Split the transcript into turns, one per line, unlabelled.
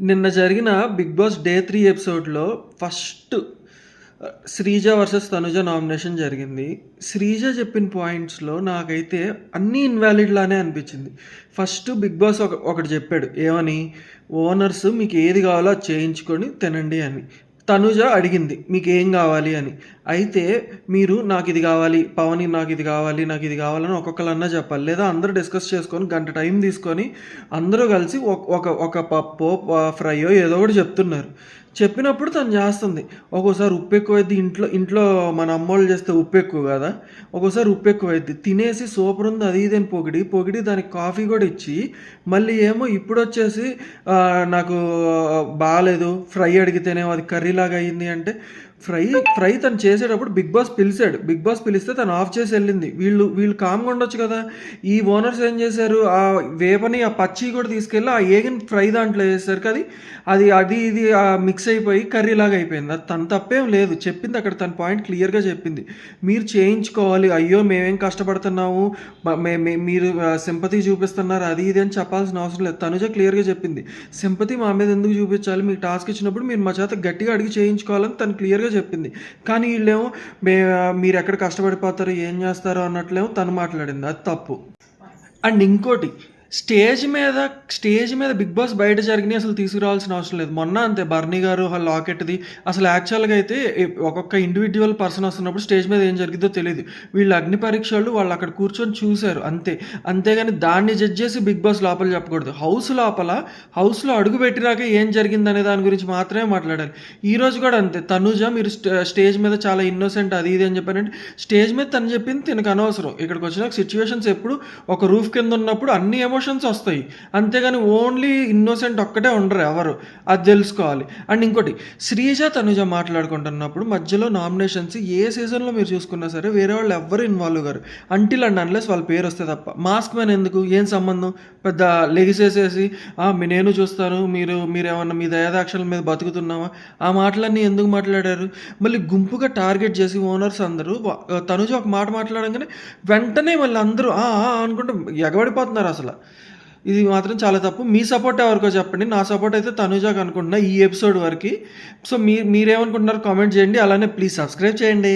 నిన్న జరిగిన 'big boss' day 3 ఎపిసోడ్‌లో first 'Sreeja versus Tanuja' nomination జరిగింది. శ్రీజ చెప్పిన పాయింట్స్‌లో నాకైతే అన్నీ ఇన్‌వాలిడ్ లానే అనిపించింది. ఫస్ట్ 'బిగ్ బాస్' ఒకటి చెప్పాడు. ఏమని? ఓనర్స్ మీకు ఏది కావాలో అది చేయించుకొని తినండి అని. తనుజ అడిగింది మీకేం కావాలి అని. అయితే మీరు నాకిది కావాలి, పవని నాకిది కావాలి, నాకిది కావాలని ఒక్కొక్కళ్ళన్నా చెప్పాలి. లేదా అందరూ డిస్కస్ చేసుకొని గంట టైం తీసుకొని అందరూ కలిసి ఒక పప్పో, ఫ్రైయో ఏదో ఒకటి చెప్తున్నారు. చెప్పినప్పుడు తను చేస్తుంది. ఒక్కోసారి ఉప్పు ఎక్కువైద్ది. ఇంట్లో ఇంట్లో మన అమ్మోళ్ళు చేస్తే ఉప్పు ఎక్కువ కదా! ఒక్కోసారి ఉప్పు ఎక్కువైద్ది. తినేసి సూపర్ ఉంది అది ఇది అని పొగిడి దానికి కాఫీ కూడా ఇచ్చి, మళ్ళీ ఏమో ఇప్పుడొచ్చేసి నాకు బాలేదు, ఫ్రై అడిగితేనేమో అది కర్రీలాగా అయింది అంటే, ఫ్రై తను చేసేటప్పుడు బిగ్ బాస్ పిలిచాడు. బిగ్ బాస్ పిలిస్తే తను ఆఫ్ చేసి వెళ్ళింది. వీళ్ళు కామ్గా ఉండొచ్చు కదా! ఈ ఓనర్స్ ఏం చేశారు, ఆ వేపని ఆ పచ్చి కూడా తీసుకెళ్ళి ఆ ఏగిన ఫ్రై దాంట్లో వేసేసరికి అది ఇది మిక్స్ అయిపోయి కర్రీలాగా అయిపోయింది. అది తన తప్పేం లేదు. చెప్పింది అక్కడ తన పాయింట్ క్లియర్గా చెప్పింది. మీరు చేయించుకోవాలి, అయ్యో మేమేం కష్టపడుతున్నాము, మీరు సింపతి చూపిస్తున్నారు అది ఇది అని చెప్పాల్సిన అవసరం లేదు. తనుజ క్లియర్గా చెప్పింది. సింపతి మా మీద ఎందుకు చూపించాలి, మీకు టాస్క్ ఇచ్చినప్పుడు మీరు మా చేత గట్టిగా అడిగి చేయించుకోవాలని తను క్లియర్గా చెప్పింది. కానీ వీళ్ళేమో మీరు ఎక్కడ కష్టపడిపోతారు, ఏం చేస్తారు అన్నట్లేమో తను మాట్లాడింది. అది తప్పు. అండ్ ఇంకోటి, స్టేజ్ మీద బిగ్ బాస్ బయట జరిగినాయి అసలు తీసుకురావాల్సిన అవసరం లేదు. మొన్న అంతే బర్నీ గారు లాకెట్ది అసలు యాక్చువల్గా అయితే ఒక్కొక్క ఇండివిజువల్ పర్సన్ వస్తున్నప్పుడు స్టేజ్ మీద ఏం జరిగిద్దో తెలియదు. వీళ్ళు అగ్ని పరీక్షలు వాళ్ళు అక్కడ కూర్చొని చూశారు అంతేగాని దాన్ని జడ్జ్ చేసి బిగ్ బాస్ లోపల చెప్పకూడదు. హౌస్లో అడుగు పెట్టినాక ఏం జరిగిందనే దాని గురించి మాత్రమే మాట్లాడాలి. ఈ రోజు కూడా అంతే. తనుజ మీరు స్టేజ్ మీద చాలా ఇన్నోసెంట్ అది ఇది అని చెప్పారంటే, స్టేజ్ మీద తను చెప్పింది తినకు అనవసరం. ఇక్కడికి వచ్చిన సిచ్యువేషన్స్ ఎప్పుడు ఒక రూఫ్ కింద ఉన్నప్పుడు అన్ని ఎమోషన్స్ వస్తాయి. అంతేగాని ఓన్లీ ఇన్నోసెంట్ ఒక్కటే ఉండరు ఎవరు, అది తెలుసుకోవాలి. అండ్ ఇంకోటి, శ్రీజ తనుజ మాట్లాడుకుంటున్నప్పుడు మధ్యలో నామినేషన్స్ ఏ సీజన్లో మీరు చూసుకున్నా సరే వేరే వాళ్ళు ఎవ్వరు ఇన్వాల్వ్ గారు అంటిల్ అండ్ అన్లెస్ వాళ్ళ పేరు వస్తే తప్ప. మాస్క్ మ్యాన్ ఎందుకు, ఏం సంబంధం? పెద్ద లెగిసేసేసి నేను చూస్తాను, మీరేమన్నా మీ దయాదాక్షల మీద బతుకుతున్నావా, ఆ మాటలన్నీ ఎందుకు మాట్లాడారు? మళ్ళీ గుంపుగా టార్గెట్ చేసి ఓనర్స్ అందరూ తనుజ ఒక మాట మాట్లాడంగానే వెంటనే మళ్ళీ అందరూ అనుకుంటే ఎగబడిపోతున్నారు అసలు. ఇది మాత్రం చాలా తప్పు. మీ సపోర్ట్ ఎవరికో చెప్పండి. నా సపోర్ట్ అయితే తనుజాకి అనుకుంటున్నా ఈ ఎపిసోడ్ వరకు. సో మీరేమనుకుంటున్నారు కామెంట్ చేయండి. అలానే ప్లీజ్ సబ్స్క్రైబ్ చేయండి.